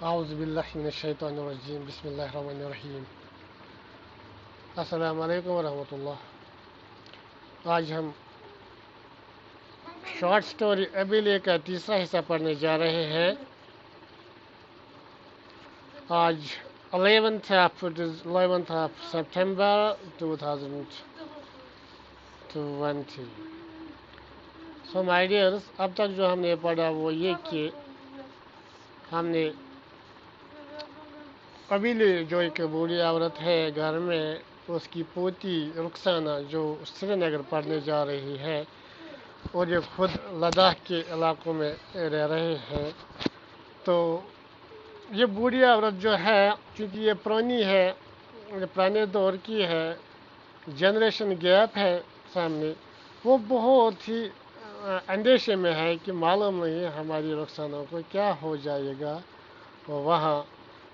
اعوذ باللہ من الشیطان الرجیم بسم اللہ الرحمن الرحیم السلام علیکم ورحمۃ اللہ۔ آج ہم شارٹ سٹوری ابیلے کا تیسرا حصہ پڑھنے جا رہے ہیں۔ آج 11th of September 2020۔ سو مائی ڈیئرس، اب تک جو ہم نے پڑھا وہ یہ کہ ہم نے ابیلے جو ایک بوڑھی عورت ہے گھر میں، اس کی پوتی رخسانہ جو سری نگر پڑھنے جا رہی ہے اور یہ خود لداخ کے علاقوں میں رہ رہے ہیں۔ تو یہ بوڑھی عورت جو ہے، چونکہ یہ پرانی ہے، یہ پرانے دور کی ہے، جنریشن گیپ ہے سامنے، وہ بہت ہی اندیشے میں ہے کہ معلوم نہیں ہماری رخسانہ کو کیا ہو جائے گا وہاں،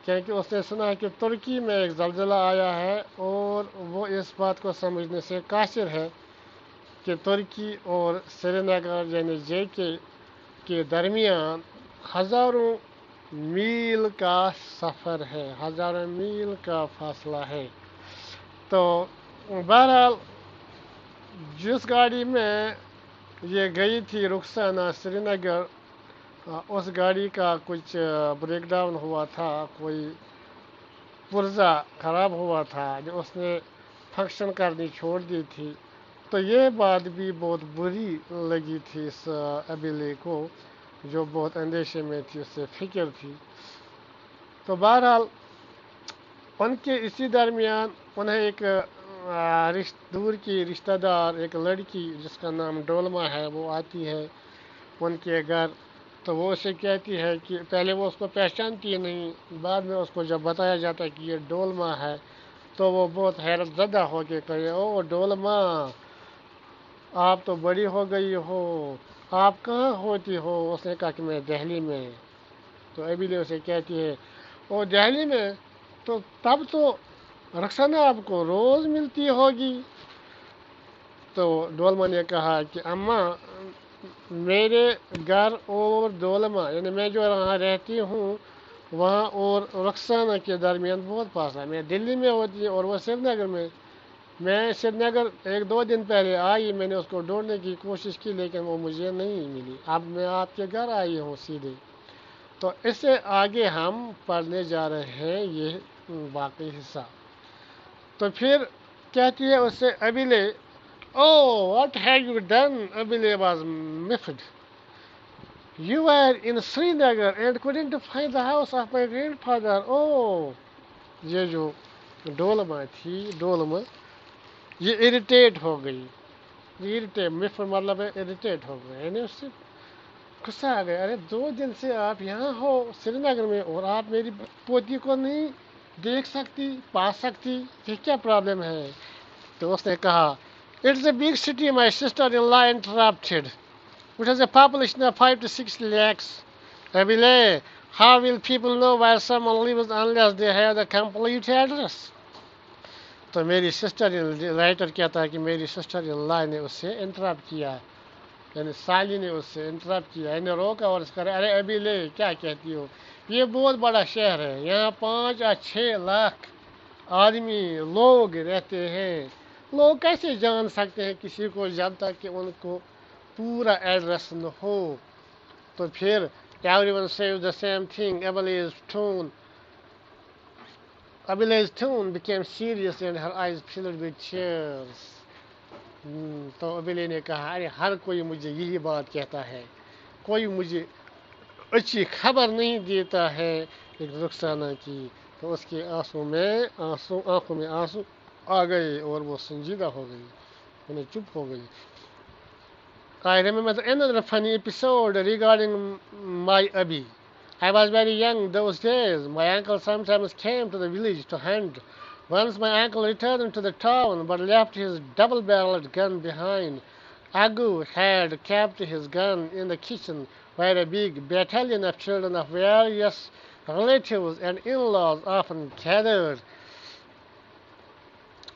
کیونکہ اس نے سنا کہ ترکی میں ایک زلزلہ آیا ہے اور وہ اس بات کو سمجھنے سے قاصر ہے کہ ترکی اور سری نگر یعنی جے کے درمیان ہزاروں میل کا سفر ہے، ہزاروں میل کا فاصلہ ہے۔ تو بہرحال جس گاڑی میں یہ گئی تھی رخسانہ سری نگر، اس گاڑی کا کچھ بریک ڈاؤن ہوا تھا، کوئی پرزہ خراب ہوا تھا جو اس نے فنکشن کرنی چھوڑ دی تھی۔ تو یہ بات بھی بہت بری لگی تھی اس ابیلے کو، جو بہت اندیشے میں تھی، اس سے فکر تھی۔ تو بہرحال ان کے اسی درمیان انہیں ایک دور کی رشتہ دار ایک لڑکی جس کا نام ڈولما ہے وہ آتی ہے ان کے گھر۔ تو وہ اسے کہتی ہے کہ پہلے وہ اس کو پہچانتی نہیں، بعد میں اس کو جب بتایا جاتا ہے کہ یہ ڈولما ہے تو وہ بہت حیرت زدہ ہو کے کہے، او ڈولما، آپ تو بڑی ہو گئی ہو، آپ کہاں ہوتی ہو؟ اس نے کہا کہ میں دہلی میں۔ تو ابیلے اسے کہتی ہے، او دہلی میں، تو تب تو رخسانہ آپ کو روز ملتی ہوگی۔ تو ڈولما نے کہا کہ اماں، میرے گھر اور ڈولما یعنی میں جو وہاں رہتی ہوں وہاں اور رخسانہ کے درمیان بہت فاصلہ ہے، میں دلی میں ہوتی ہے اور وہ سری نگر میں۔ میں سری نگر 1-2 دن پہلے آئی، میں نے اس کو ڈھونڈنے کی کوشش کی لیکن وہ مجھے نہیں ملی، اب میں آپ کے گھر آئی ہوں سیدھے۔ تو اس سے آگے ہم پڑھنے جا رہے ہیں یہ باقی حصہ۔ تو پھر کہتی ہے اس سے ابیلے، Oh, what have you done? Abile was miffed. You were in Srinagar and couldn't find the house of my grandfather. Oh, یہ جو ڈولما تھی، ڈولما، یہ اریٹیٹ ہو گئی۔ مف مطلب ہے اریٹیٹ ہو گئی، یعنی اس سے غصہ آ گیا، ارے 2 دن سے آپ یہاں ہو سری نگر میں اور آپ میری پوتی کو نہیں دیکھ سکتی، پا سکتی، یہ کیا پرابلم ہے؟ تو اس نے کہا، It's a big city, my sister-in-law interrupted, which has a population of 5 to 6 lakhs. Abile, how will people know where someone lives unless they have the complete address? تو میری سسٹر رائٹر کہتا ہے کہ میری سسٹر اللہ نے اس سے interrupt کیا، یعنی سالی نے اس سے انٹرپٹ کیا، یعنی روکا اور اس کا، ارے ابیلے کیا کہتی ہو، یہ بہت بڑا شہر ہے، یہاں 5 یا 6 لاکھ آدمی لوگ رہتے ہیں، لوگ کیسے جان سکتے ہیں کسی کو جب تک کہ ان کو پورا ایڈریس نہ ہو؟ تو پھر everyone says the same thing. Abile's tone became serious and her eyes filled with tears. تو ابیلے نے کہا، ارے ہر کوئی مجھے یہی بات کہتا ہے، کوئی مجھے اچھی خبر نہیں دیتا ہے ایک رخسانہ کی۔ تو اس کے آنکھوں میں آنسو آ گئے اور وہ سنجیدہ ہو گئی، انہیں چپ ہو گئی۔ I remember another funny episode regarding my Abi. I was very young those days. My uncle sometimes came to the village to hunt. Once my uncle returned to the town but left his double-barreled gun behind. Agu had kept his gun in the kitchen where a big battalion of children of various relatives and in-laws often gathered.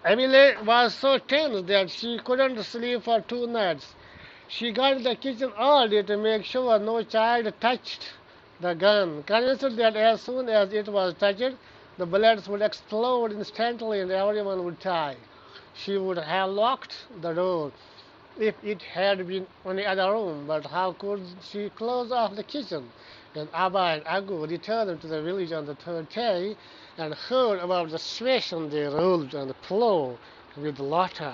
Emily was so tense that she couldn't sleep for 2 nights. She guarded the kitchen all day to make sure no child touched the gun, convinced that as soon as it was touched, the bullets would explode instantly and everyone would die. She would have locked the door if it had been on the other room, but how could she close off the kitchen? And Abba and Agu returned to the village on the third day and heard about the situation. They rolled on the floor with laughter.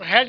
had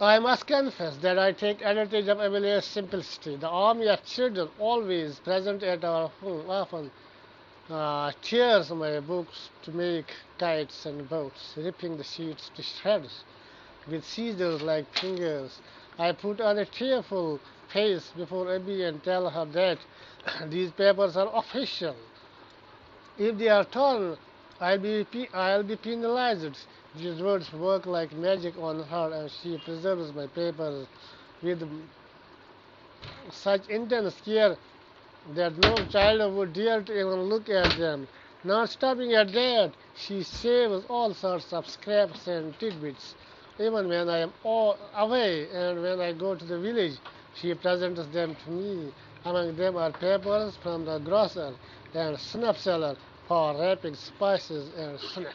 I must confess that I take advantage of Amelia's simplicity. The army of children always present at our home often tears my books to make kites and boats, ripping the sheets to shreds with scissors like fingers. I put on a tearful face before Abby and tell her that these papers are official. If they are torn, I'll be penalized. These words work like magic on her, and she preserves my papers with such intense care that no child would dare to even look at them. Not stopping at that, she saves all sorts of scraps and tidbits. Even when I am away and when I go to the village, she presents them to me. Among them are papers from the grocer and snuff seller for wrapping spices and snuff.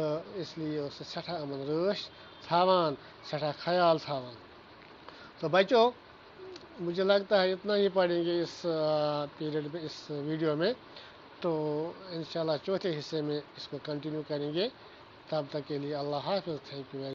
تو اس لیے اس سٹھا امن رٲچھ تھاوان سٹھا خیال تھاوان. تو بچوں مجھے لگتا ہے اتنا ہی پڑھیں گے اس پیریڈ میں اس ویڈیو میں. تو انشاءاللہ چوتھے حصے میں اس کو کنٹینیو کریں گے. تب تک کے لیے اللہ حافظ. Thank you.